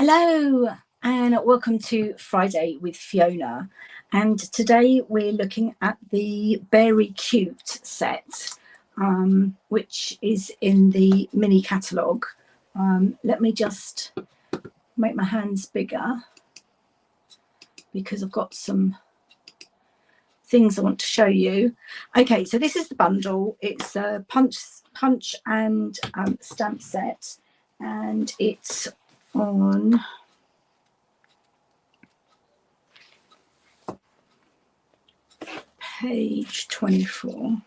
Hello and welcome to Friday with Fiona, and today we're looking at the Beary Cute set, which is in the mini catalogue. Let me just make my hands bigger because I've got some things I want to show you. Okay, so this is the bundle. It's a punch and stamp set, and it's on page 24.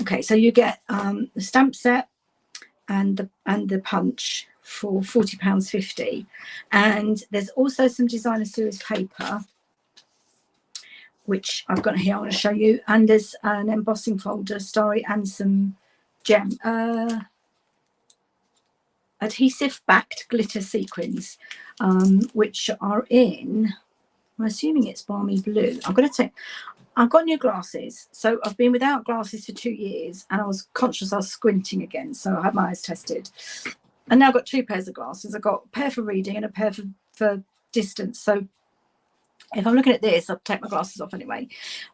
Okay, so you get the stamp set and the punch for £40.50, and there's also some designer series paper which I've got here. I want to show you, and there's an embossing folder, starry, and some gem adhesive backed glitter sequins, which are in, I'm assuming it's balmy blue. I've got new glasses, so I've been without glasses for 2 years, and I was conscious I was squinting again, so I had my eyes tested, and now I've got 2 pairs of glasses. I've got a pair for reading and a pair for distance. So if I'm looking at this, I'll take my glasses off anyway.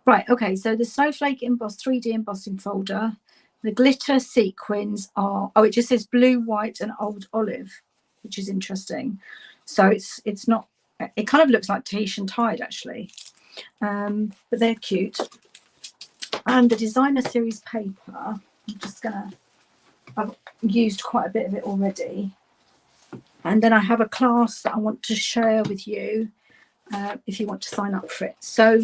Right, okay, so the snowflake embossed 3D embossing folder. The glitter sequins are, it just says blue, white, and old olive, which is interesting. So it's not, it kind of looks like Tahitian tide actually, but they're cute. And the designer series paper, I've used quite a bit of it already. And then I have a class that I want to share with you if you want to sign up for it. So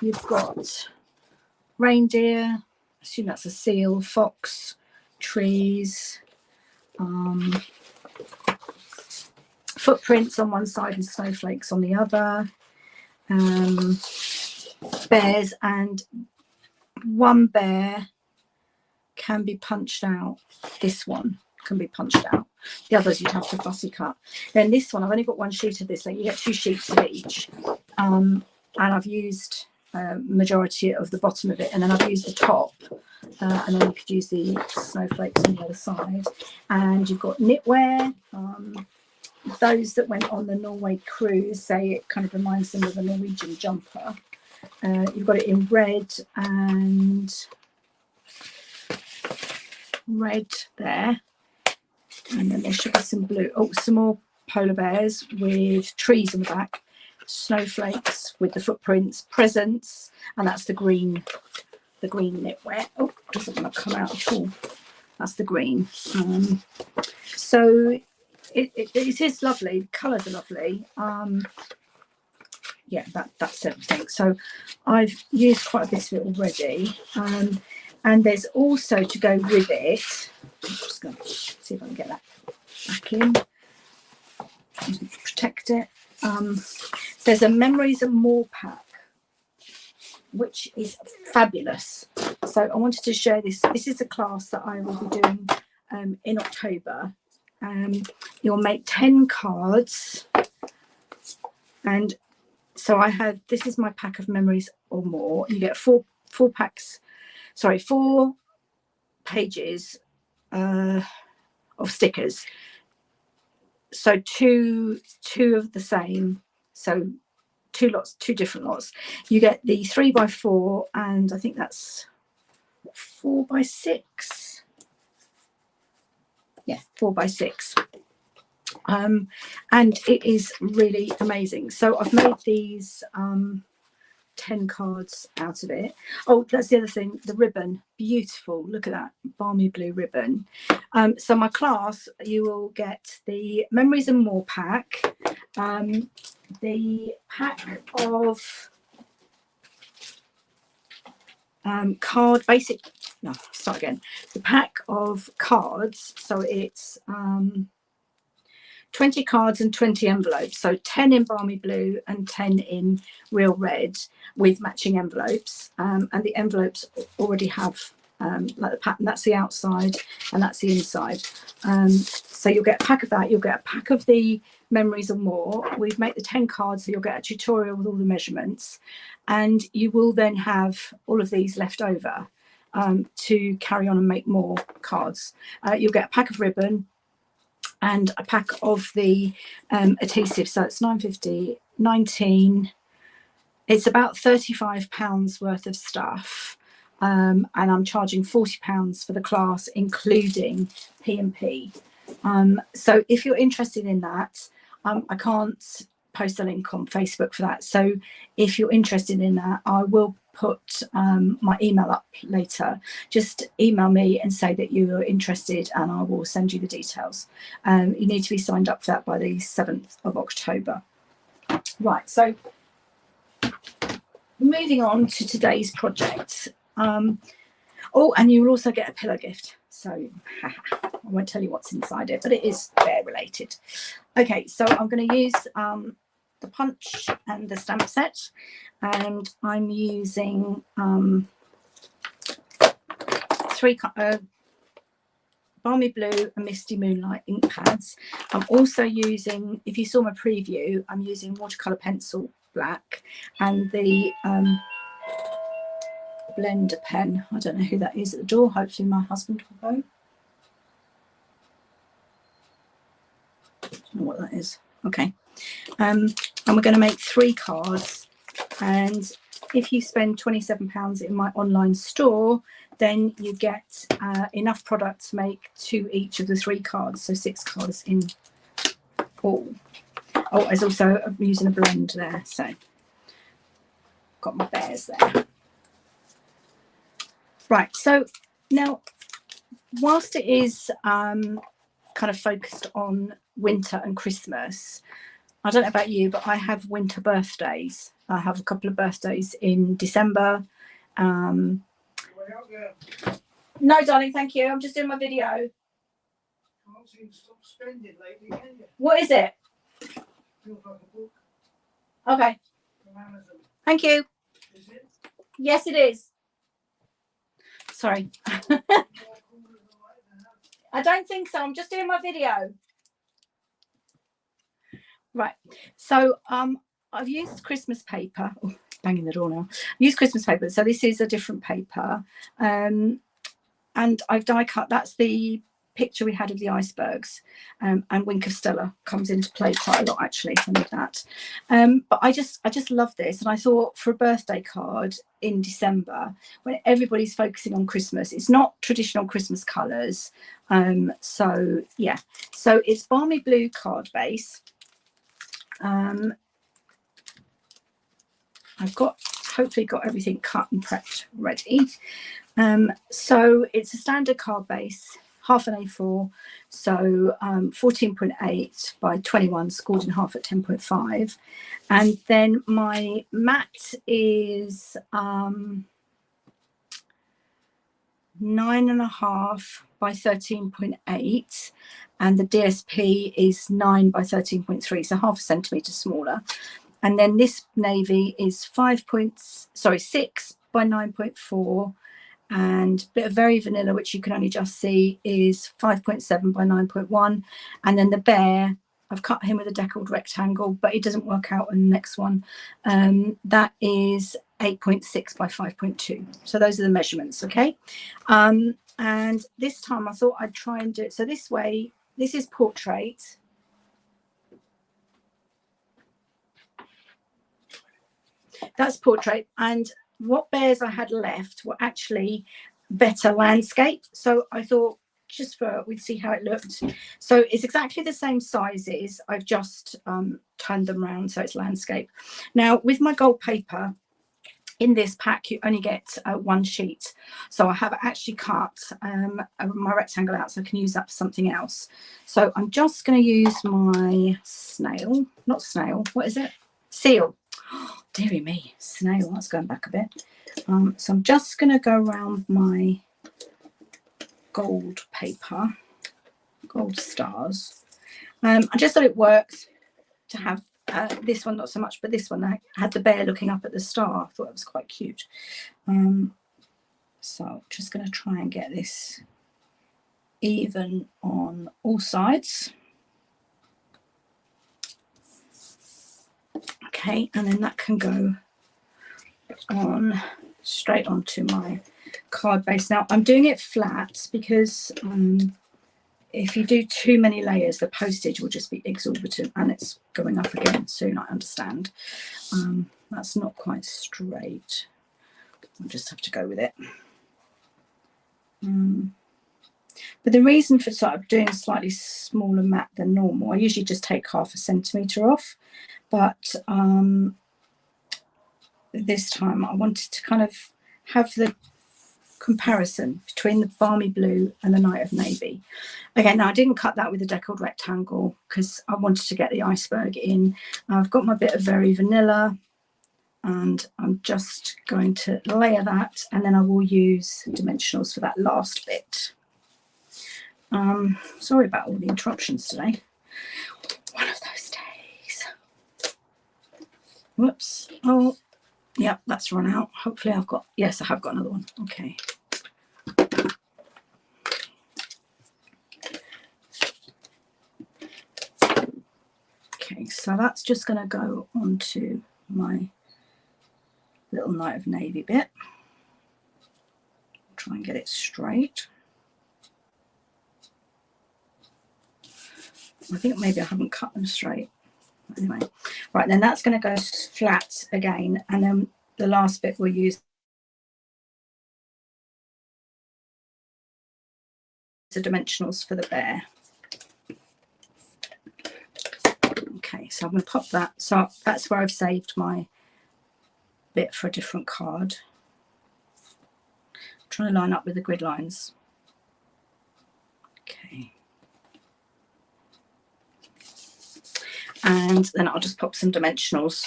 you've got reindeer, I assume that's a seal, fox, trees, footprints on one side and snowflakes on the other, bears, and one bear can be punched out. This one can be punched out. The others you'd have to fussy cut. Then this one, I've only got one sheet of this, so you get 2 sheets of each. And I've used majority of the bottom of it, and then I've used the top, and then you could use the snowflakes on the other side. And you've got knitwear. Those that went on the Norway cruise say it kind of reminds them of a Norwegian jumper. You've got it in red and red there, and then there should be some blue. Oh, some more polar bears with trees on the back, snowflakes with the footprints, presents, and that's the green knitwear. Oh, it doesn't want to come out at all. That's the green. So it is lovely. The colours are lovely. Yeah, that's everything. So I've used quite a bit of it already. And there's also, to go with it, I'm just going to see if I can get that back in, protect it. There's a Memories and More pack, which is fabulous. So I wanted to share this. This is a class that I will be doing in October. You'll make 10 cards, and so I have, this is my pack of Memories or More. You get four pages of stickers. So two of the same, so 2 lots, 2 different lots. You get the 3x4, and I think that's 4x6. Yeah, 4x6. And it is really amazing. So I've made these 10 cards out of it. Oh, that's the other thing, the ribbon, beautiful. Look at that balmy blue ribbon. So my class, you will get the Memories and More pack, the pack of the pack of cards. So it's 20 cards and 20 envelopes, so 10 in balmy blue and 10 in real red with matching envelopes, and the envelopes already have like the pattern. That's the outside and that's the inside. So you'll get a pack of that. You'll get a pack of the Memories and More. We've made the 10 cards, so you'll get a tutorial with all the measurements, and you will then have all of these left over to carry on and make more cards. You'll get a pack of ribbon, and a pack of the adhesive. So it's 9.50, 19. It's about £35 worth of stuff, and I'm charging £40 for the class, including P&P. So if you're interested in that, I can't post a link on Facebook for that. So if you're interested in that, I will put my email up later. Just email me and say that you're interested, and I will send you the details. You need to be signed up for that by the 7th of October. Right, so moving on to today's project. Oh, and you will also get a pillow gift. So I won't tell you what's inside it, but it is bear related. Okay, so I'm going to use the punch and the stamp set, and I'm using 3 Balmy Blue and Misty Moonlight ink pads. I'm also using, if you saw my preview, I'm using watercolour pencil black and the blender pen. I don't know who that is at the door. Hopefully my husband will go. I don't know what that is. Okay. And we're going to make 3 cards, and if you spend £27 in my online store, then you get enough product to make 2 each of the 3 cards, so 6 cards in all. Oh, there's also, I'm using a blend there, so got my bears there. Right, so now whilst it is kind of focused on winter and Christmas, I don't know about you, but I have winter birthdays. I have a couple of birthdays in December. No, darling, thank you. I'm just doing my video. Can't seem to stop spending lately, can you? What is it? Feels like a book. Okay. From Amazon. Thank you. Is it? Yes, it is. Sorry. I don't think so. I'm just doing my video. Right, so I've used Christmas paper. Oh, banging the door now. I've used Christmas paper, so this is a different paper, and I've die cut. That's the picture we had of the icebergs, and Wink of Stella comes into play quite a lot actually with that. But I just love this, and I thought for a birthday card in December when everybody's focusing on Christmas, it's not traditional Christmas colours. So yeah, so it's Balmy Blue card base. I've hopefully got everything cut and prepped ready. So it's a standard card base, half an A4, so 14.8 by 21, scored in half at 10.5. And then my mat is 9.5 by 13.8, and the DSP is 9 by 13.3, so half a centimetre smaller. And then this navy is 6 by 9.4, and a bit of very vanilla, which you can only just see, is 5.7 by 9.1. And then the bear, I've cut him with a deckled rectangle, but it doesn't work out on the next one. That is 8.6 by 5.2. So those are the measurements, okay? And this time I thought I'd try and do it. So this way, this is portrait. That's portrait. And what bears I had left were actually better landscape. So I thought we'd see how it looked. So it's exactly the same sizes. I've just turned them around so it's landscape. Now with my gold paper, in this pack you only get 1 sheet, so I have actually cut my rectangle out so I can use that for something else. So I'm just going to use my seal. Oh, dearie me, snail, that's going back a bit. So I'm just going to go around my gold paper, gold stars. I just thought it works to have this one, not so much, but this one I had the bear looking up at the star. I thought it was quite cute. So just going to try and get this even on all sides. Okay, and then that can go on straight onto my card base. Now I'm doing it flat because if you do too many layers, the postage will just be exorbitant, and it's going up again soon, I understand. That's not quite straight. I'll just have to go with it. But the reason for sort of doing a slightly smaller mat than normal, I usually just take 1/2 centimetre off, but this time I wanted to kind of have the comparison between the Balmy Blue and the Night of Navy. Okay, now I didn't cut that with a deckled rectangle because I wanted to get the iceberg in. I've got my bit of Very Vanilla, and I'm just going to layer that, and then I will use dimensionals for that last bit. Sorry about all the interruptions today. One of those days. Whoops. Oh, yeah, that's run out. Hopefully I've got, yes, I have got another one. Okay. Okay, so that's just going to go onto my little Night of Navy bit. Try and get it straight. I think maybe I haven't cut them straight. Anyway, right, then that's going to go flat again, and then the last bit we'll use the dimensionals for the bear. Okay, so I'm going to pop that. So that's where I've saved my bit for a different card. I'm trying to line up with the grid lines. Okay. And then I'll just pop some dimensionals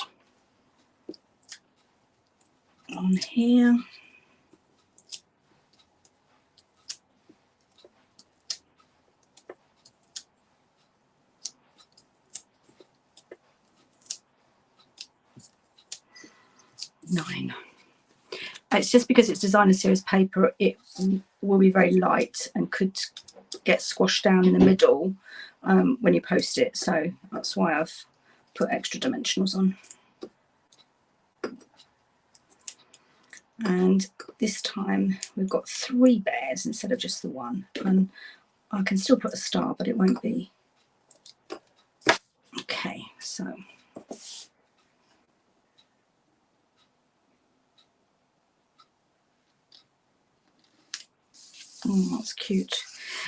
on here. Nine. It's just because it's designer series paper, it will be very light and could get squashed down in the middle when you post it. So that's why I've put extra dimensionals on. And this time we've got 3 bears instead of just the one. And I can still put a star, but it won't be. Okay, so. Oh, that's cute.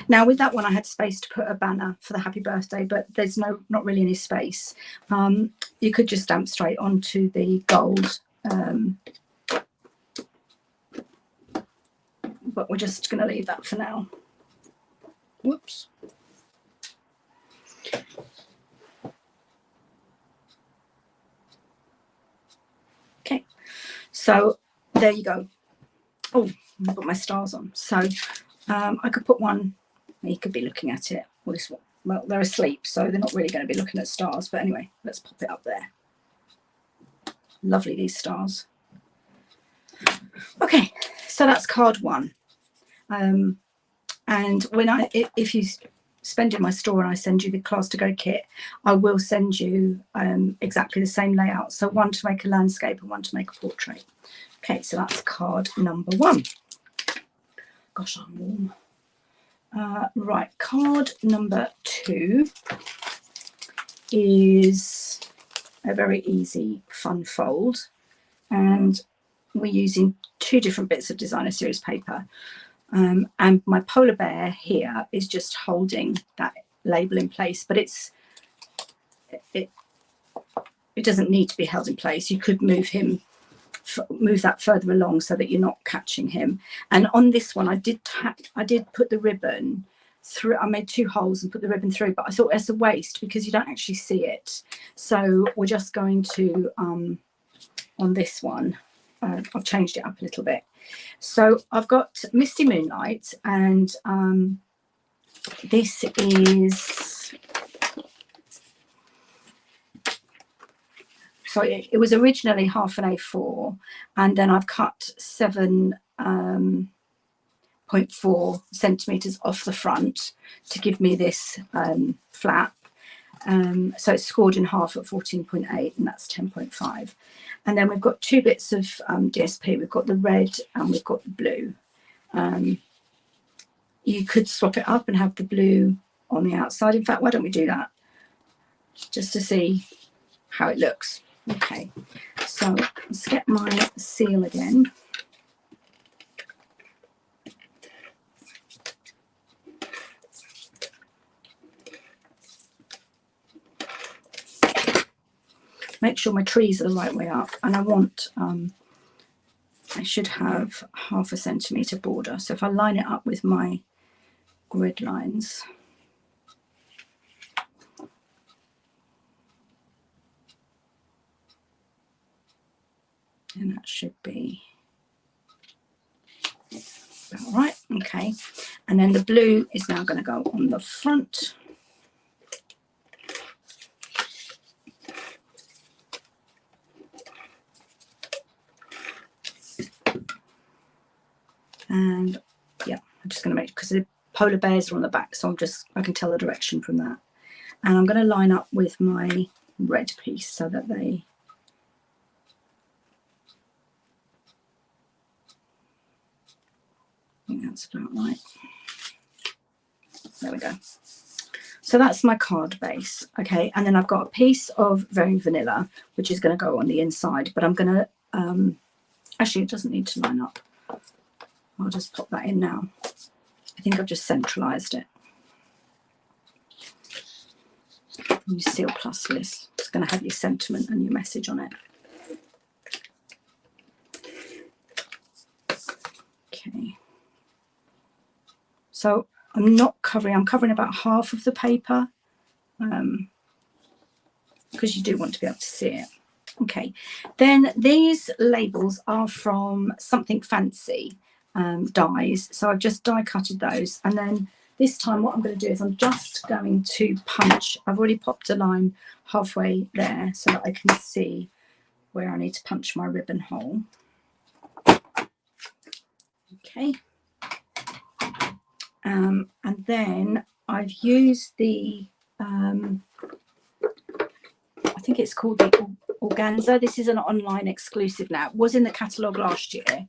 Now with that one I had space to put a banner for the happy birthday, but there's not really any space. You could just stamp straight onto the gold, but we're just going to leave that for now. Whoops. Okay, so there you go. Oh, I've got my stars on. So I could put one, you could be looking at it, or this one. Well, they're asleep, so they're not really going to be looking at stars. But anyway, let's pop it up there. Lovely, these stars. Okay, so that's card 1. And when if you spend in my store and I send you the class to go kit, I will send you exactly the same layout. So one to make a landscape and one to make a portrait. Okay, so that's card number 1. Gosh, I'm warm. Right, card number 2 is a very easy fun fold, and we're using 2 different bits of designer series paper, and my polar bear here is just holding that label in place, but it doesn't need to be held in place. You could move that further along so that you're not catching him. And on this one I did put the ribbon through. I made 2 holes and put the ribbon through, but I thought it's a waste because you don't actually see it. So we're just going to on this one I've changed it up a little bit. So I've got Misty Moonlight, and this is, so it was originally half an A4, and then I've cut 7.4 centimetres off the front to give me this flap. So it's scored in half at 14.8, and that's 10.5. And then we've got 2 bits of DSP. We've got the red and we've got the blue. You could swap it up and have the blue on the outside. In fact, why don't we do that just to see how it looks. Okay, so let's get my seal again. Make sure my trees are the right way up, and I want I should have 1/2 centimetre border. So if I line it up with my grid lines, and that should be about right. Okay, and then the blue is now going to go on the front. And yeah, I'm just going to make, because the polar bears are on the back, so I can tell the direction from that. And I'm going to line up with my red piece so that they, I think that's about right. There we go. So that's my card base. Okay, and then I've got a piece of Very Vanilla, which is going to go on the inside, but I'm going to, actually it doesn't need to line up. I'll just pop that in now. I think I've just centralised it. Your Seal Plus list. It's going to have your sentiment and your message on it. Okay. So I'm covering about half of the paper, because you do want to be able to see it. Okay. Then these labels are from Something Fancy. Dies, so I've just die cutted those, and then this time what I'm going to do is I'm just going to punch. I've already popped a line halfway there so that I can see where I need to punch my ribbon hole. Okay, and then I've used the I think it's called the organza. This is an online exclusive now. It was in the catalogue last year,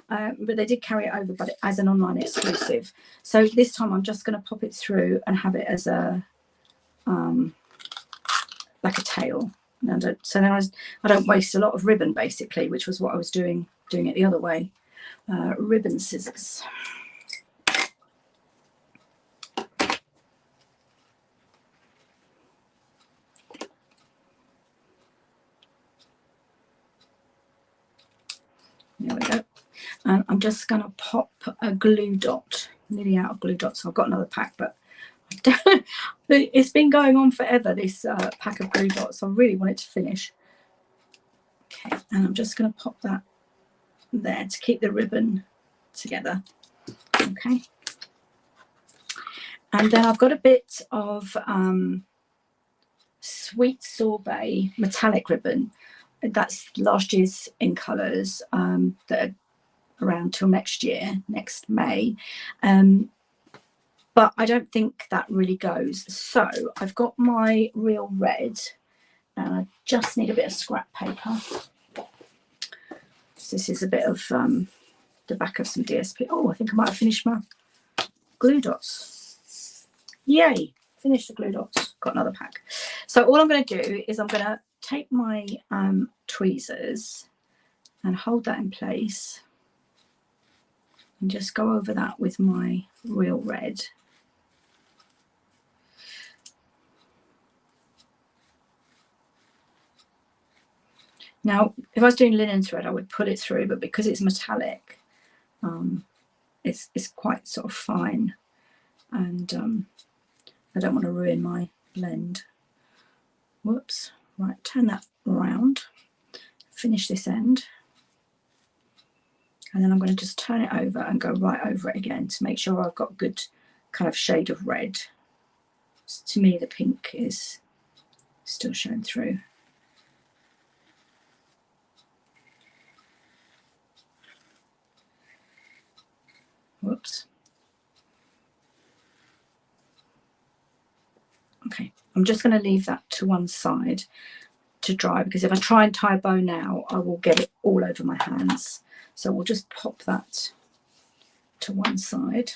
but they did carry it over, but as an online exclusive. So this time I'm just going to pop it through and have it as a like a tail. And so then I don't waste a lot of ribbon, basically, which was what I was doing it the other way. Ribbon scissors. There we go. I'm just going to pop a glue dot. Nearly out of glue dots. So I've got another pack, but it's been going on forever, this pack of glue dots. I really want it to finish. Okay, and I'm just going to pop that there to keep the ribbon together. Okay. And then I've got a bit of Sweet Sorbet metallic ribbon. That's last year's in colours that are around till next year, next May. But I don't think that really goes. So I've got my real red, and I just need a bit of scrap paper. So this is a bit of the back of some DSP. Oh, I think I might have finished my glue dots. Yay, finished the glue dots. Got another pack. So all I'm going to do is I'm going to take my tweezers and hold that in place and just go over that with my real red. Now, if I was doing linen thread, I would pull it through, but because it's metallic, it's quite sort of fine, and I don't want to ruin my blend. Whoops. Right, turn that around, finish this end, and then I'm going to just turn it over and go right over it again to make sure I've got a good kind of shade of red. So to me, the pink is still showing through. Whoops. Okay, I'm just going to leave that to one side to dry, because if I try and tie a bow now, I will get it all over my hands. So we'll just pop that to one side.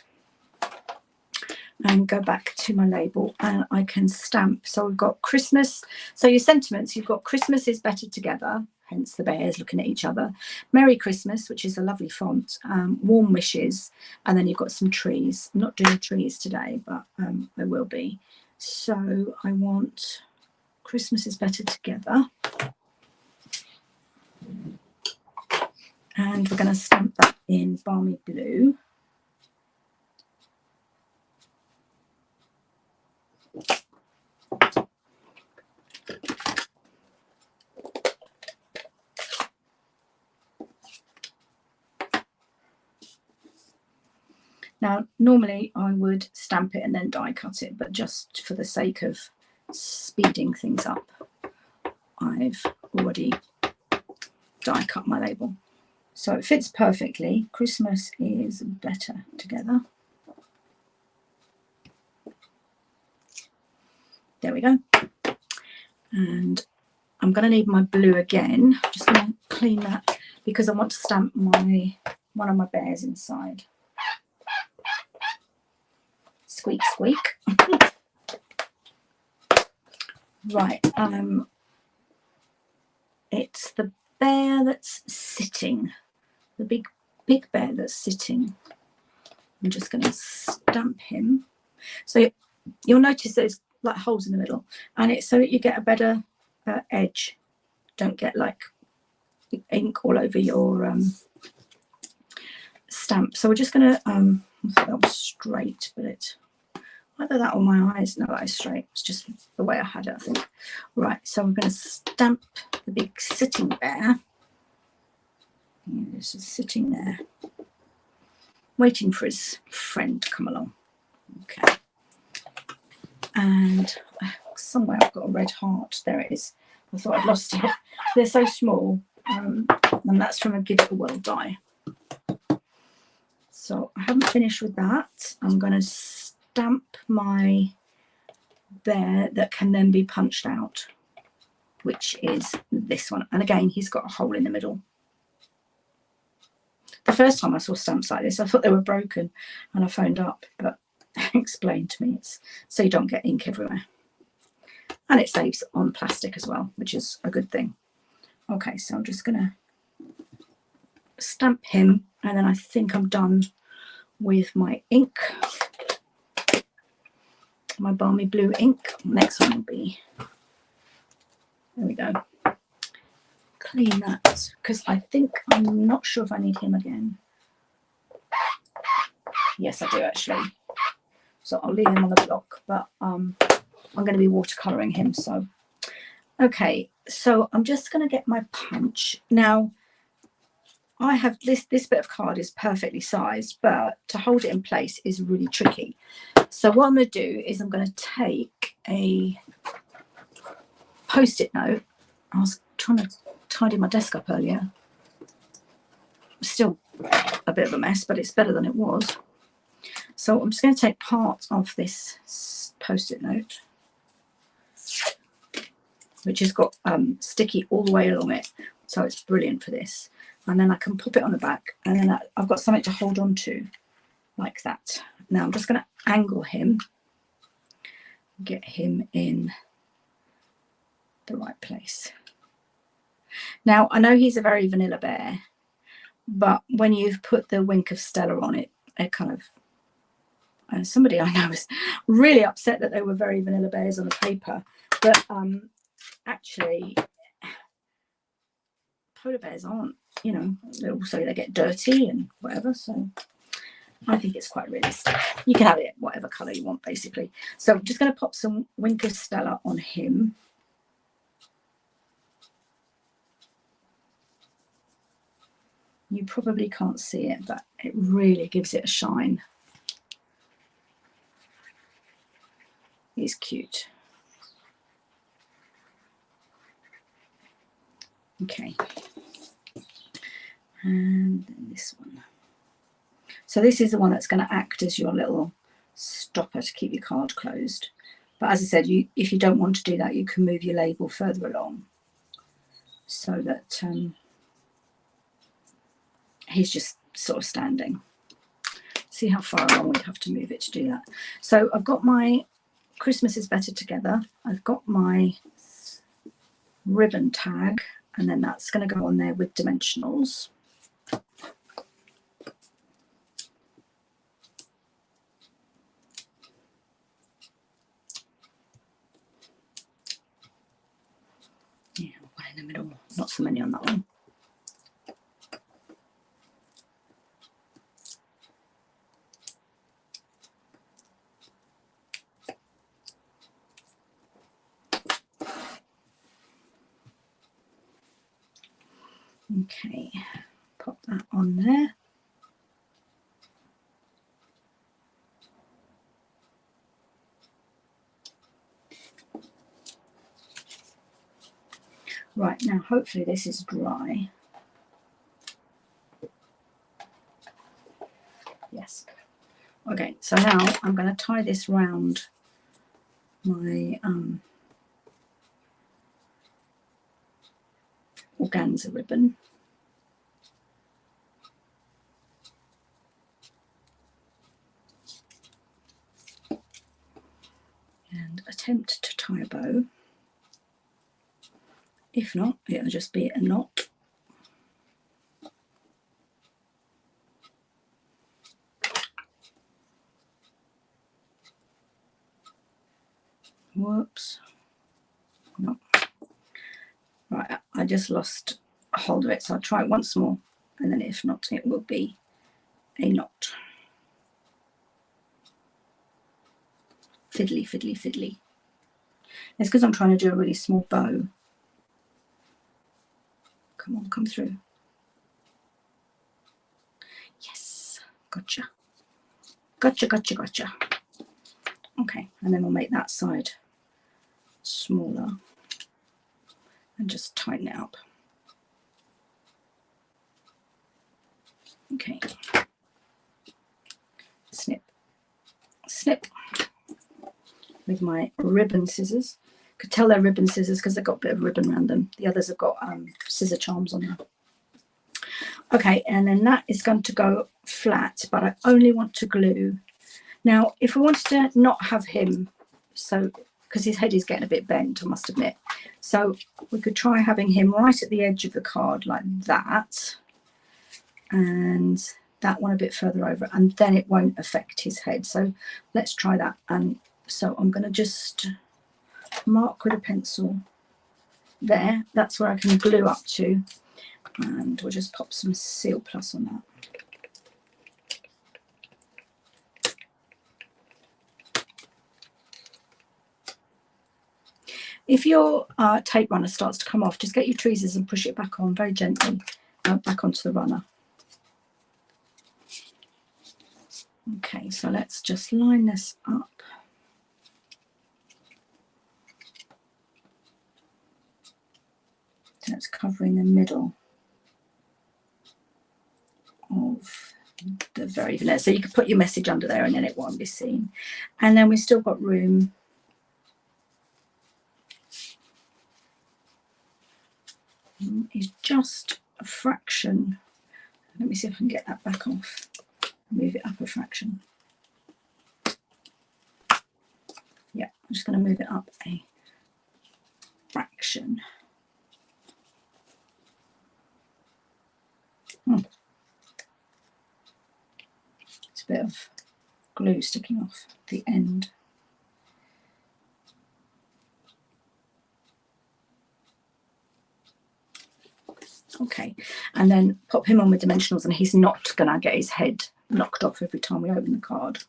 and go back to my label, and I can stamp. So we've got Christmas. So your sentiments, you've got Christmas is better together, hence the bears looking at each other. Merry Christmas, which is a lovely font. Warm wishes, and then you've got some trees. I'm not doing trees today, but there will be. So I want Christmas is better together. And we're going to stamp that in Balmy Blue. Now, normally I would stamp it and then die cut it, but just for the sake of speeding things up, I've already die cut my label. So it fits perfectly. Christmas is better together. There we go. And I'm going to need my blue again. Just going to clean that because I want to stamp one of my bears inside. Squeak, squeak. Right. It's the bear that's sitting. The big bear that's sitting. I'm just going to stamp him. So you'll notice there's like holes in the middle, and it's so that you get a better edge. Don't get like ink all over your stamp. So we're just going to, I thought that was straight, but it's either that or my eyes. No, that is straight. It's just the way I had it, I think. Right, so we're going to stamp the big sitting bear. This is sitting there, waiting for his friend to come along. Okay. And somewhere I've got a red heart. There it is. I thought I'd lost it. They're so small. And that's from a Give the World die. So I haven't finished with that. I'm going to stamp my bear that can then be punched out, which is this one. And again, he's got a hole in the middle. The first time I saw stamps like this, I thought they were broken, and I phoned up, but explained to me it's so you don't get ink everywhere. And it saves on plastic as well, which is a good thing. Okay, so I'm just going to stamp him, and then I think I'm done with my ink, my Balmy Blue ink. Next one will be, there we go. Clean that, because I think, I'm not sure if I need him again. Yes, I do actually. So I'll leave him on the block, but I'm going to be watercolouring him. So, okay, so I'm just going to get my punch. Now, I have this bit of card is perfectly sized, but to hold it in place is really tricky. So what I'm going to do is I'm going to take a Post-it note. I was trying to tidy my desk up earlier. Still a bit of a mess, but it's better than it was. So I'm just going to take part of this Post-it note, which has got sticky all the way along it. So it's brilliant for this. And then I can pop it on the back, and then I've got something to hold on to like that. Now I'm just going to angle him, get him in the right place. Now I know he's a very vanilla bear, but when you've put the Wink of Stella on it, it kind of, somebody I know was really upset that they were very vanilla bears on the paper, but actually polar bears aren't, you know, also they get dirty and whatever, so I think it's quite realistic. You can have it whatever colour you want, basically. So I'm just going to pop some Wink of Stella on him. You probably can't see it, but it really gives it a shine. He's cute. Okay. And then this one. So this is the one that's going to act as your little stopper to keep your card closed. But as I said, if you don't want to do that, you can move your label further along so that he's just sort of standing. see how far along we have to move it to do that. So I've got my Christmas is Better Together. I've got my ribbon tag, and then that's going to go on there with dimensionals. Yeah, one in the middle, not so many on that one. Okay, pop that on there. Right, now hopefully this is dry. Yes. Okay, so now I'm going to tie this round my organza ribbon. And attempt to tie a bow. If not, it'll just be a knot. Whoops. No. Right, I just lost a hold of it, so I'll try it once more, and then if not, it will be a knot. Fiddly, fiddly, fiddly. It's because I'm trying to do a really small bow. Come on, come through. Yes, gotcha. Gotcha, gotcha, gotcha. Okay, and then we'll make that side smaller and just tighten it up. Okay. Snip, snip with my ribbon scissors. Could tell they're ribbon scissors because they've got a bit of ribbon around them. The others have got scissor charms on them. Okay, and then that is going to go flat, but I only want to glue. Now, if we wanted to not have him, so because his head is getting a bit bent, I must admit, so we could try having him right at the edge of the card like that, and that one a bit further over, and then it won't affect his head. So let's try that. And so I'm going to just mark with a pencil there. That's where I can glue up to, and we'll just pop some Seal Plus on that. If your tape runner starts to come off, just get your tweezers and push it back on very gently, back onto the runner. Okay, so let's just line this up. So it's covering the middle of the very vanilla. So you could put your message under there and then it won't be seen. And then we've still got room is just a fraction. Let me see if I can get that back off. Move it up a fraction. Yeah, I'm just going to move it up a fraction. It's a bit of glue sticking off the end. Okay, and then pop him on with dimensionals, and he's not going to get his head knocked off every time we open the card.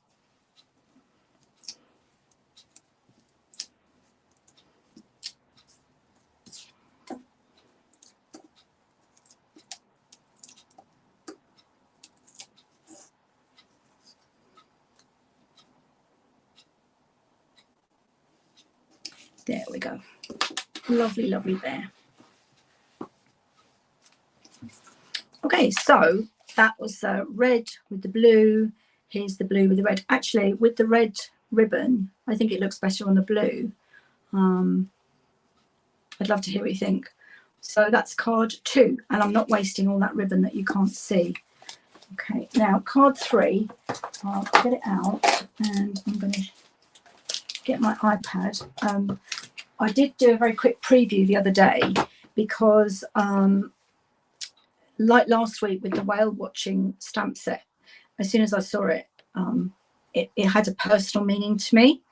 There we go. Lovely, lovely there. Okay, so that was red with the blue. Here's the blue with the red. Actually, with the red ribbon, I think it looks better on the blue. I'd love to hear what you think. So that's card 2, and I'm not wasting all that ribbon that you can't see. Okay, now card 3, I'll get it out and I'm going to get my iPad. I did do a very quick preview the other day because like last week with the whale watching stamp set, as soon as I saw it, it had a personal meaning to me.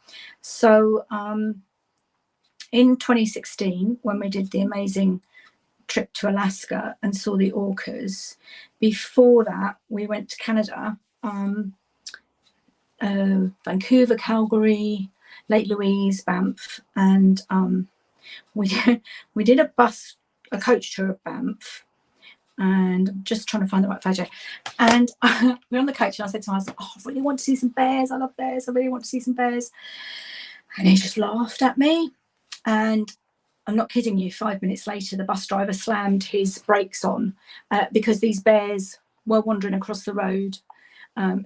So in 2016, when we did the amazing trip to Alaska and saw the orcas, before that we went to Canada, Vancouver, Calgary, Lake Louise, Banff, and we did a coach tour of Banff, and I'm just trying to find the right photo. And we're on the coach, and I said to him, "Oh, I really want to see some bears. I love bears. I really want to see some bears." And he just laughed at me. And I'm not kidding you, 5 minutes later, the bus driver slammed his brakes on because these bears were wandering across the road.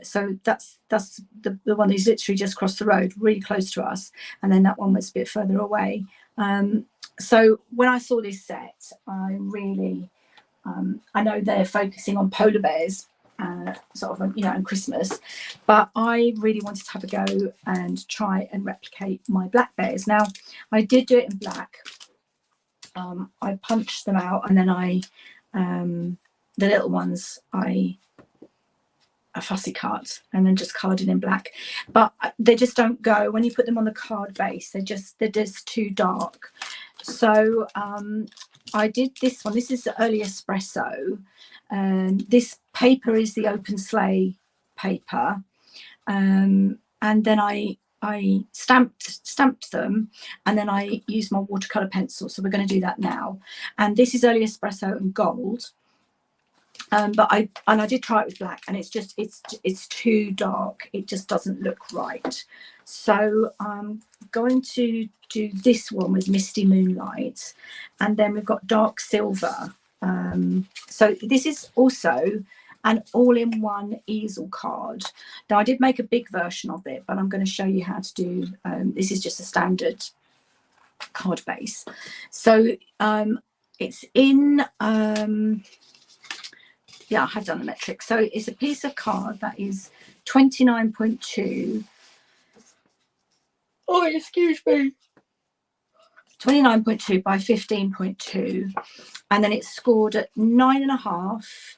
So that's the one who's literally just crossed the road, really close to us. And then that one was a bit further away. So when I saw this set, I really, I know they're focusing on polar bears, sort of, you know, and Christmas, but I really wanted to have a go and try and replicate my black bears. Now, I did do it in black. I punched them out, and then the little ones, I fussy cut and then just coloured it in black, but they just don't go when you put them on the card base. They're just too dark. So I did this one. This is the early espresso, and this paper is the open sleigh paper, and then I stamped them, and then I used my watercolor pencil. So we're going to do that now. And this is early espresso and gold. But I did try it with black, and it's too dark. It just doesn't look right. So I'm going to do this one with Misty Moonlight, and then we've got dark silver. So this is also an all-in-one easel card. Now, I did make a big version of it, but I'm going to show you how to do. This is just a standard card base. So it's in. Yeah, I have done the metric. So it's a piece of card that is 29.2. Oh, excuse me. 29.2 by 15.2. And then it's scored at 9.5,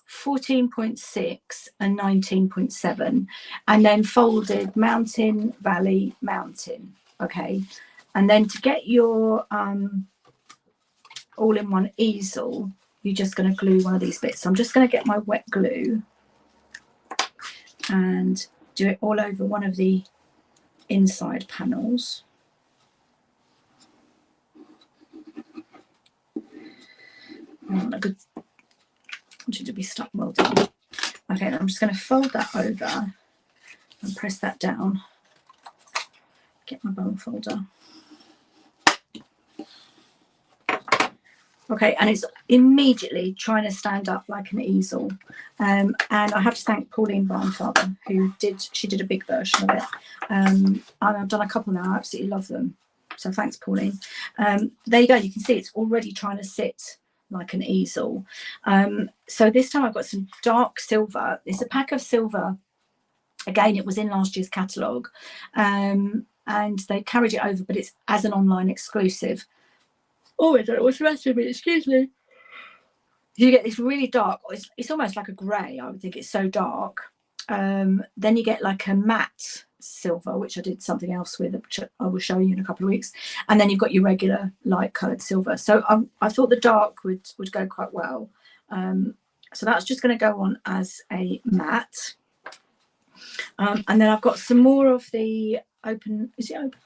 14.6 and 19.7. And then folded mountain, valley, mountain. Okay. And then to get your all-in-one easel, you're just going to glue one of these bits. So I'm just going to get my wet glue and do it all over one of the inside panels. A good, I want you to be stuck well done. Okay, I'm just going to fold that over and press that down. Get my bone folder. Okay, and it's immediately trying to stand up like an easel. And I have to thank Pauline Barnfather, she did a big version of it. And I've done a couple now. I absolutely love them. So thanks, Pauline. There you go. You can see it's already trying to sit like an easel. So this time I've got some dark silver. It's a pack of silver. Again, it was in last year's catalogue. And they carried it over, but it's as an online exclusive. Oh, I don't know what's the rest of it, excuse me. You get this really dark, it's almost like a grey, I would think, it's so dark. Then you get like a matte silver, which I did something else with, which I will show you in a couple of weeks. And then you've got your regular light coloured silver. So I thought the dark would go quite well. So that's just going to go on as a matte. And then I've got some more of the open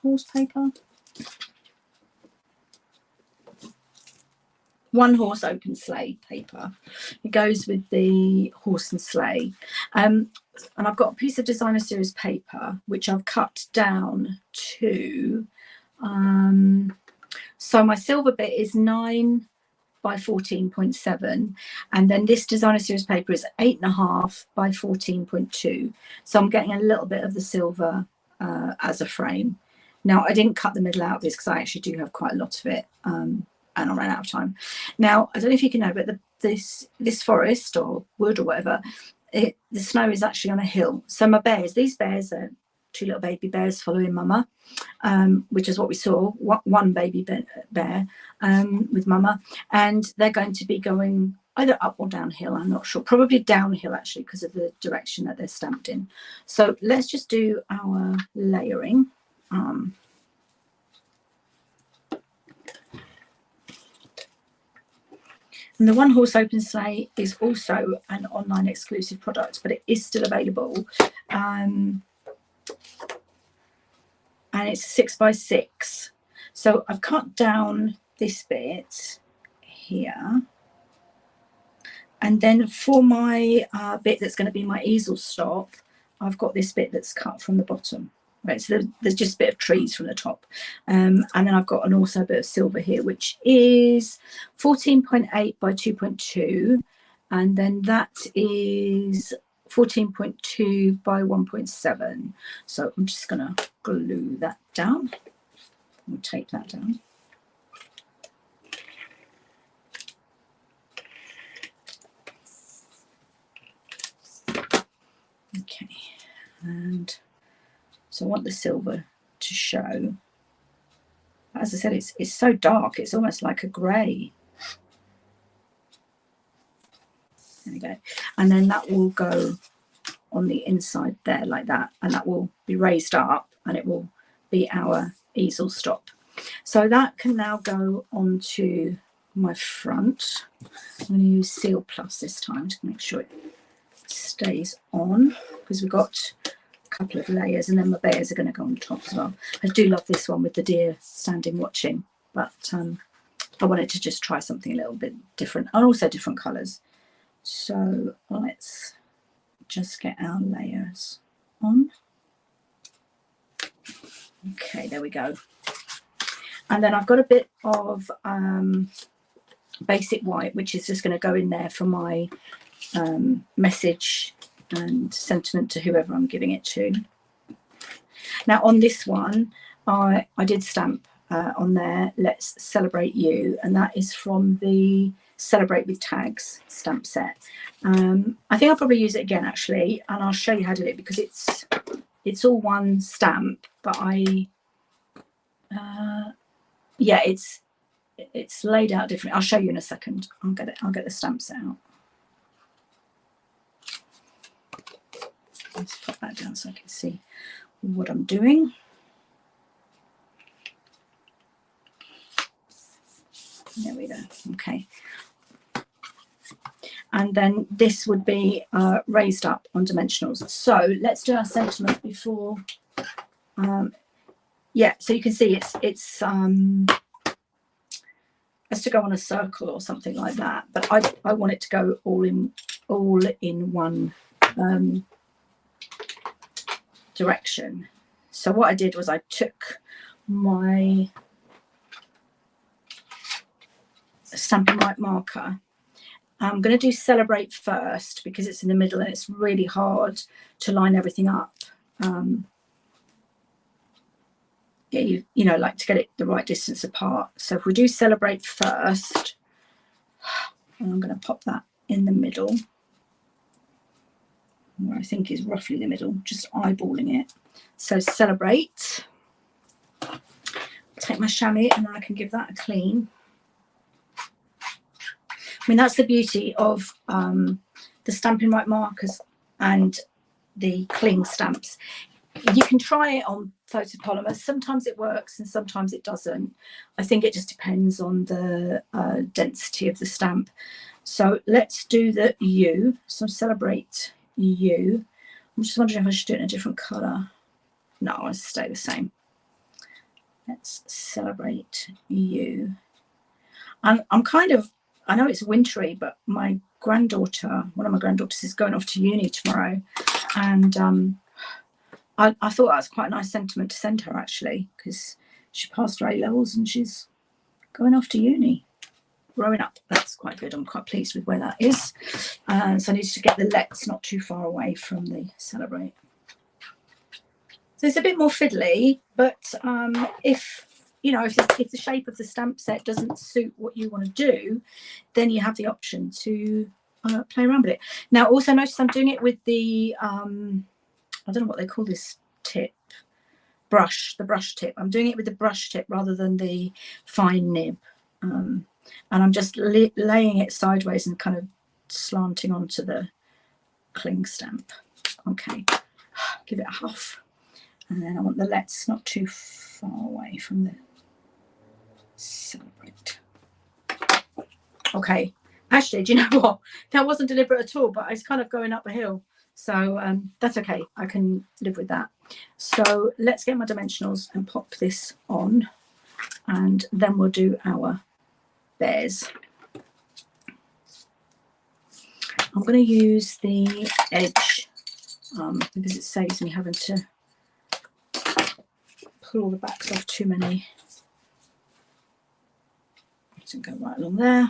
horse paper? One horse open sleigh paper. It goes with the horse and sleigh. And I've got a piece of designer series paper, which I've cut down to. So my silver bit is 9 by 14.7. And then this designer series paper is 8.5 by 14.2. So I'm getting a little bit of the silver as a frame. Now, I didn't cut the middle out of this because I actually do have quite a lot of it. And I ran out of time. Now, I don't know if you can know, but this forest or wood or whatever, the snow is actually on a hill. So my bears, these bears are 2 little baby bears following mama, which is what we saw, one baby bear with mama, and they're going to be going either up or downhill, I'm not sure, probably downhill actually because of the direction that they're stamped in. So let's just do our layering. And the One Horse Open Sleigh is also an online exclusive product, but it is still available. And it's 6x6. So I've cut down this bit here. And then for my bit that's going to be my easel stop, I've got this bit that's cut from the bottom. Right, so there's just a bit of trees from the top. And then I've got also a bit of silver here, which is 14.8 by 2.2. And then that is 14.2 by 1.7. So I'm just going to glue that down. We'll tape that down. Okay, and so I want the silver to show. As I said, it's so dark, it's almost like a grey. There we go. And then that will go on the inside there like that, and that will be raised up and it will be our easel stop. So that can now go onto my front. I'm going to use Seal Plus this time to make sure it stays on, because we've got a couple of layers, and then my bears are going to go on top as well. I do love this one with the deer standing watching, but I wanted to just try something a little bit different, and also different colours. So let's just get our layers on. Okay, there we go. And then I've got a bit of basic white, which is just going to go in there for my message and sentiment to whoever I'm giving it to. Now on this one, I did stamp on there, let's celebrate you, and that is from the Celebrate with Tags stamp set. I think I'll probably use it again actually, and I'll show you how to do it, because it's all one stamp, but yeah, it's laid out differently. I'll show you in a second. I'll get the stamps out. Let's put that down so I can see what I'm doing. There we go. Okay. And then this would be raised up on dimensionals. So let's do our sentiment before. Yeah, so you can see it's has to go on a circle or something like that. But I want it to go all in one direction. So what I did was I took my Stampin' Right marker. I'm going to do Celebrate first because it's in the middle and it's really hard to line everything up. Yeah, you know, like to get it the right distance apart. So if we do Celebrate first, and I'm going to pop that in the middle, where I think is roughly the middle, just eyeballing it. So Celebrate. Take my chamois and then I can give that a clean. I mean, that's the beauty of the Stampin' Right markers and the cling stamps. You can try it on photopolymer. Sometimes it works and sometimes it doesn't. I think it just depends on the density of the stamp. So let's do the U. So Celebrate U. I'm just wondering if I should do it in a different colour. No, I'll stay the same. Let's Celebrate U. And I'm kind of, I know it's wintry, but my granddaughter, one of my granddaughters, is going off to uni tomorrow, and I thought that was quite a nice sentiment to send her actually, because she passed her A-levels and she's going off to uni. Growing up, that's quite good. I'm quite pleased with where that is. So I need to get the Let's not too far away from the Celebrate. So it's a bit more fiddly, but if you know, if the shape of the stamp set doesn't suit what you want to do, then you have the option to play around with it. Now, also notice I'm doing it with the, I don't know what they call this tip, the brush tip. I'm doing it with the brush tip rather than the fine nib. And I'm just laying it sideways and kind of slanting onto the cling stamp. Okay, give it a huff. And then I want the let's not too far away from the celebrate. Okay, actually, do you know what? That wasn't deliberate at all, but it's kind of going up a hill. So that's okay. I can live with that. So let's get my dimensionals and pop this on, and then we'll do our bears. I'm going to use the edge because it saves me having to pull all the backs off too many. So go right along there.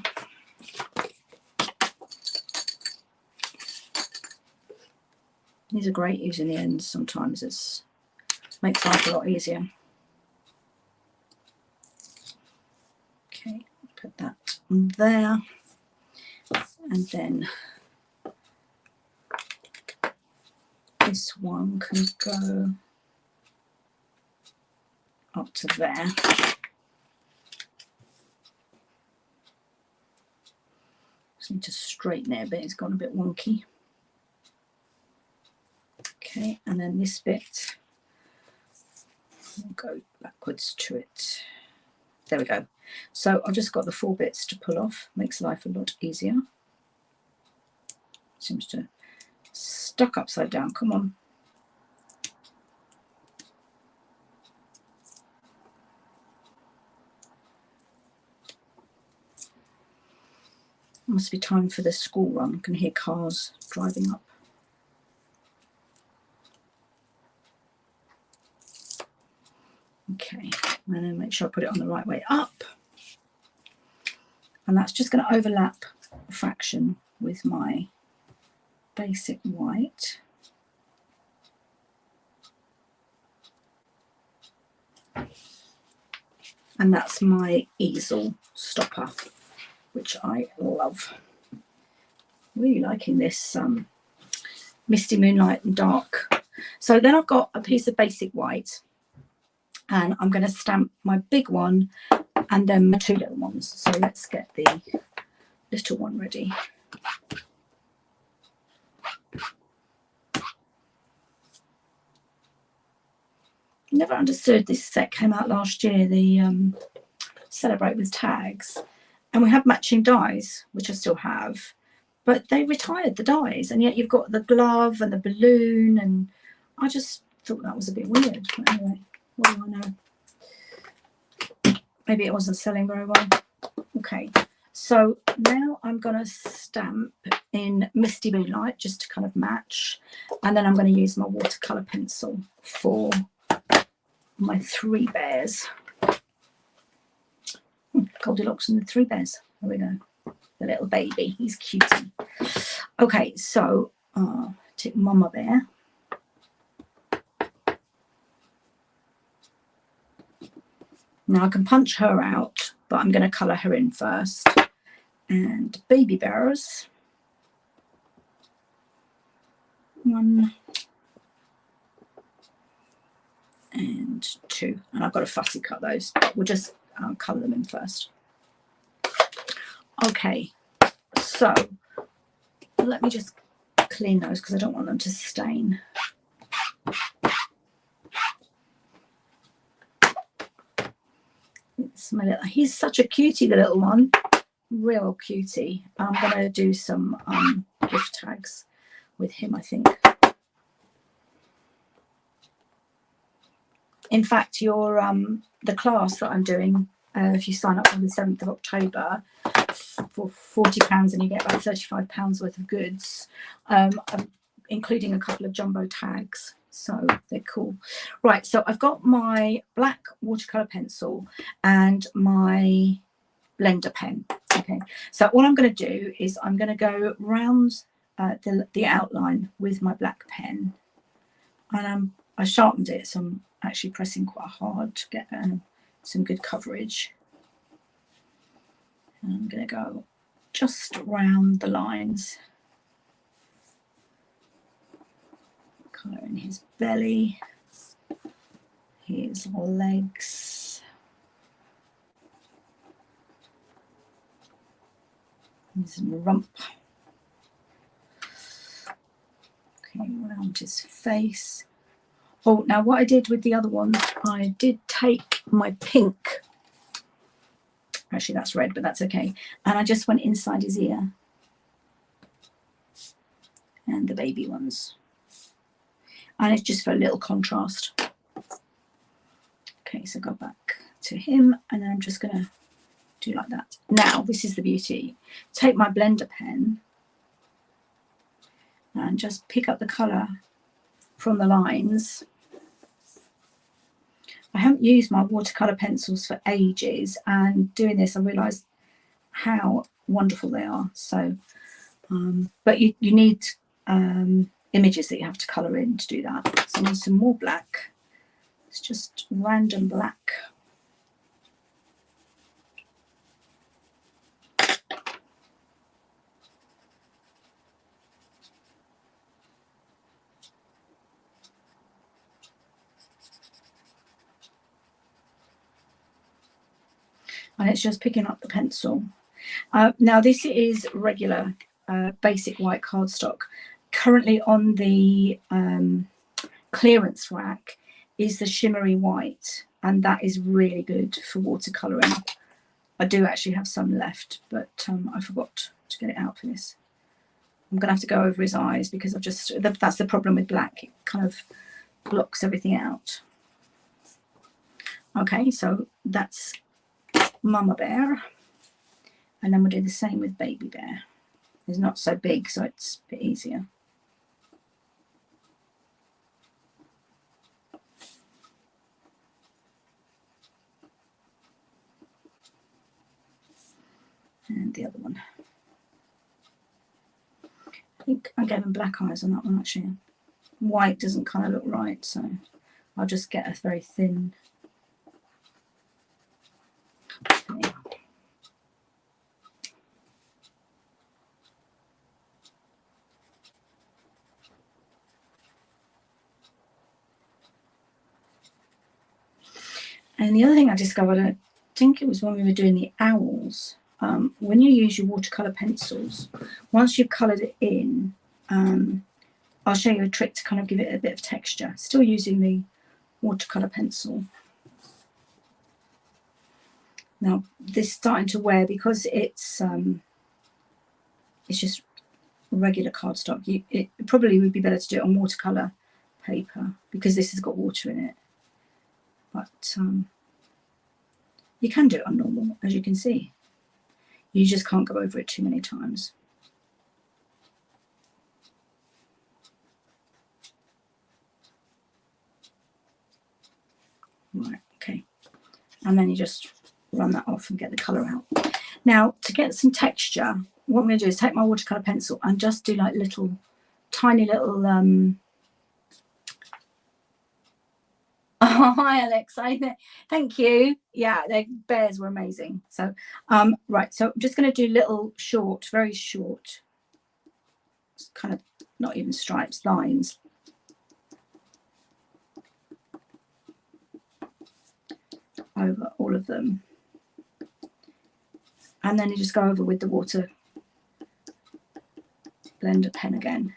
These are great using the ends sometimes. It makes life a lot easier. Okay, put that on there. And then this one can go up to there. Just need to straighten it a bit, it's gone a bit wonky. Okay, and then this bit, we'll go backwards to it. There we go. So I've just got the 4 bits to pull off, makes life a lot easier. Seems to stuck upside down, come on. Must be time for the school run. I can hear cars driving up. Okay, and then make sure I put it on the right way up. And that's just going to overlap a fraction with my basic white. And that's my easel stopper, which I love. Really liking this Misty Moonlight and Dark. So then I've got a piece of basic white, and I'm going to stamp my big one and then my 2 little ones. So let's get the little one ready. Never understood this set, came out last year, the Celebrate with Tags, and we had matching dies, which I still have, but they retired the dies, and yet you've got the glove and the balloon, and I just thought that was a bit weird. But anyway, what do I know? Maybe it wasn't selling very well. Okay, so now I'm going to stamp in Misty Moonlight just to kind of match, and then I'm going to use my watercolour pencil for my 3 bears. Goldilocks and the 3 bears. There we go. The little baby. He's cutie. Okay, so take Mama Bear. Now I can punch her out, but I'm going to colour her in first. And baby bears. 1 and 2. And I've got to fussy cut those, but we'll just colour them in first. Okay, so let me just clean those because I don't want them to stain. It's my little, he's such a cutie, the little one, real cutie. I'm going to do some gift tags with him, I think. In fact, your the class that I'm doing, if you sign up on the 7th of October for £40 and you get about £35 worth of goods, including a couple of jumbo tags. So they're cool. Right, so I've got my black watercolour pencil and my blender pen. Okay, so what I'm going to do is I'm going to go round the outline with my black pen, and I sharpened it, so I'm actually pressing quite hard to get some good coverage. And I'm going to go just around the lines. Colouring his belly, his legs, his rump. Okay, around his face. Oh, now what I did with the other ones, I did take my pink. Actually, that's red, but that's okay. And I just went inside his ear. And the baby ones. And it's just for a little contrast. Okay, so go back to him, and then I'm just going to do like that. Now, this is the beauty. Take my blender pen and just pick up the colour from the lines. I haven't used my watercolour pencils for ages, and doing this I realised how wonderful they are. So, but you need images that you have to colour in to do that. So I need some more black. It's just random black. And it's just picking up the pencil. Now this is regular basic white cardstock. Currently on the clearance rack is the shimmery white, and that is really good for watercolouring. I do actually have some left, but I forgot to get it out for this. I'm going to have to go over his eyes because that's the problem with black. It kind of blocks everything out. Okay, so that's Mama Bear, and then we'll do the same with Baby Bear. It's not so big, so it's a bit easier. And the other one. I think I gave him black eyes on that one actually. White doesn't kind of look right, so I'll just get a very thin. Okay. And the other thing I discovered, I think it was when we were doing the owls, when you use your watercolour pencils, once you've coloured it in, I'll show you a trick to kind of give it a bit of texture, still using the watercolour pencil. Now this is starting to wear because it's just regular cardstock. It probably would be better to do it on watercolour paper because this has got water in it. But you can do it on normal, as you can see. You just can't go over it too many times. Right, okay. And then you just run that off and get the colour out. Now, to get some texture, what I'm going to do is take my watercolour pencil and just do like little, tiny little... Oh, hi, Alex. Thank you. Yeah, the bears were amazing. So, right, so I'm just going to do little short, very short, kind of not even stripes, lines. Over all of them. And then you just go over with the water blender pen again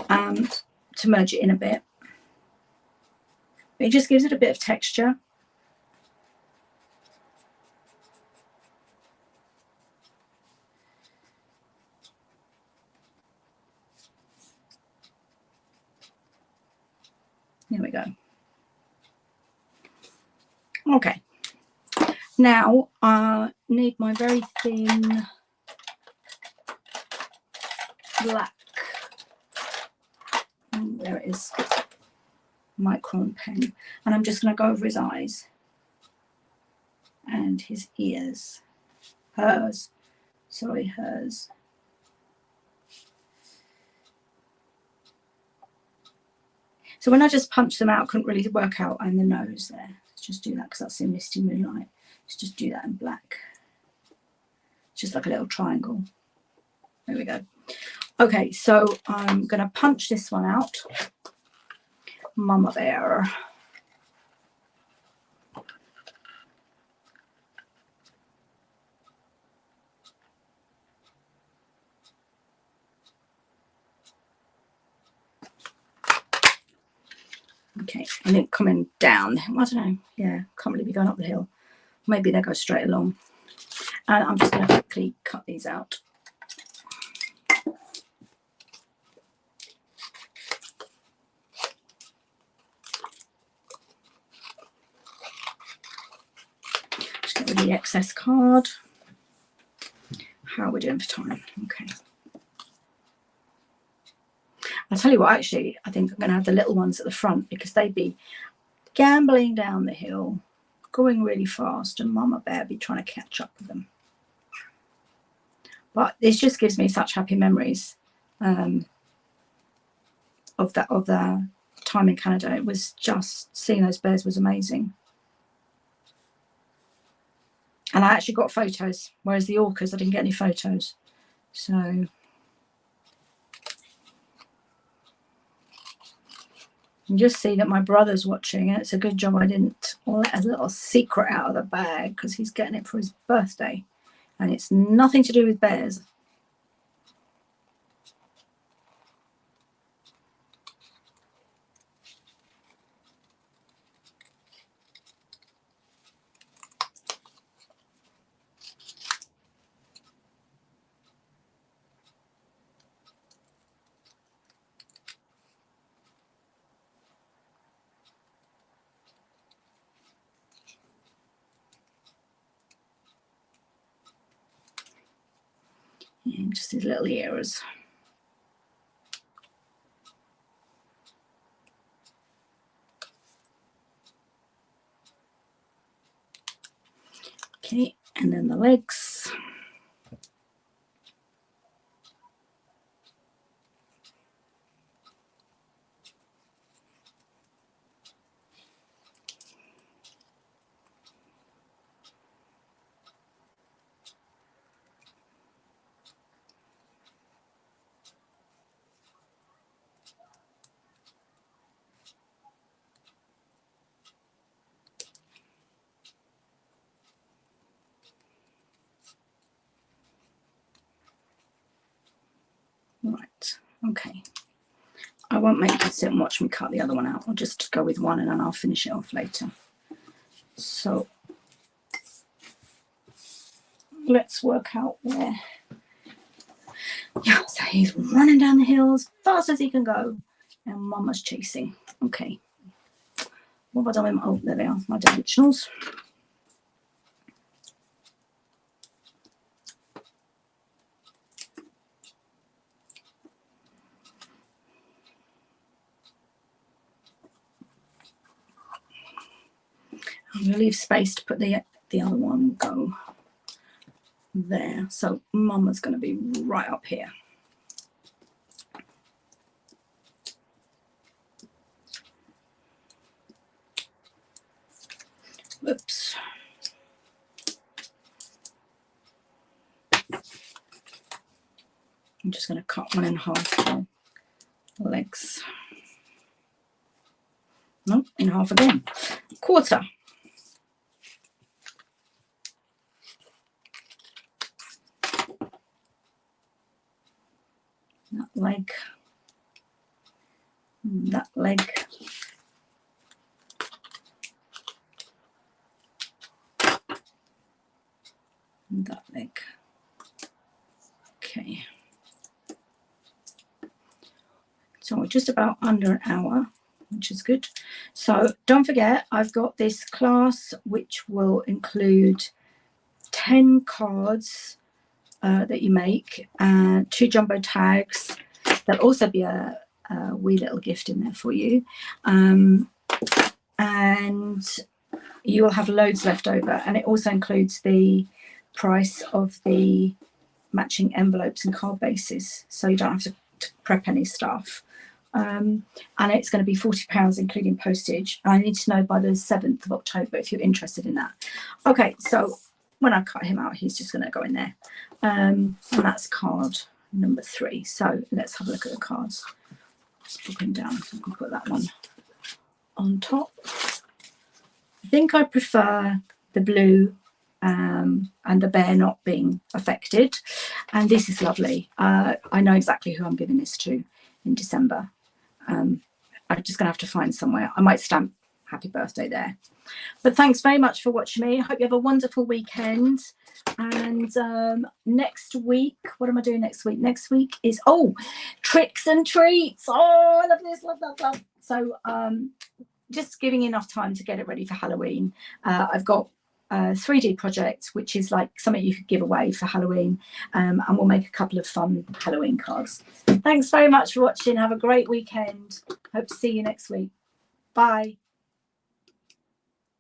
to merge it in a bit. It just gives it a bit of texture. There we go. Okay. Now I need my very thin black, there it is, micron pen, and I'm just going to go over his eyes and his ears, hers. So when I just punched them out, I couldn't really work out, and the nose there. It's just do that because that's in Misty Moonlight. Let's just do that in black. Just like a little triangle. There we go. Okay, so I'm going to punch this one out. Mama Bear. Okay, and then coming down. I don't know. Yeah, can't really be going up the hill. Maybe they go straight along. And I'm just going to quickly cut these out. Just get rid of the excess card. How are we doing for time? Okay. I'll tell you what, actually, I think I'm going to have the little ones at the front because they'd be gambling down the hill, going really fast, and Mama Bear be trying to catch up with them. But this just gives me such happy memories of the time in Canada. It was just, seeing those bears was amazing. And I actually got photos, whereas the orcas, I didn't get any photos. So you just see that my brother's watching, and it's a good job I didn't let a little secret out of the bag because he's getting it for his birthday. And it's nothing to do with bears. And just his little ears. Okay, and then the legs. Right, okay. I won't make you sit and watch me cut the other one out. I'll just go with one and then I'll finish it off later. So let's work out where. Yeah, so he's running down the hill as fast as he can go, and Mama's chasing. Okay. What have I done with my, oh, there they are, my dimensionals. I'm going to leave space to put the other one go there. So Mama's going to be right up here. Whoops. I'm just going to cut one in half for legs. No, in half again. Quarter. That leg. That leg. That leg. Okay. So we're just about under an hour, which is good. So don't forget, I've got this class which will include 10 cards that you make and 2 jumbo tags. There'll also be a wee little gift in there for you. And you will have loads left over. And it also includes the price of the matching envelopes and card bases. So you don't have to prep any stuff. and it's going to be £40 including postage. I need to know by the 7th of October if you're interested in that. Okay, so when I cut him out, he's just going to go in there, and that's card number 3. So let's have a look at the cards. Just put him down so I can put that one on top. I think I prefer the blue and the bear not being affected, and this is lovely. I know exactly who I'm giving this to in December. I'm just gonna have to find somewhere. I might stamp happy birthday there. But thanks very much for watching me. I hope you have a wonderful weekend. And next week, what am I doing next week? Next week is tricks and treats. Oh, I love this, love. So just giving enough time to get it ready for Halloween. I've got a 3D project, which is like something you could give away for Halloween, and we'll make a couple of fun Halloween cards. Thanks very much for watching. Have a great weekend. Hope to see you next week. Bye.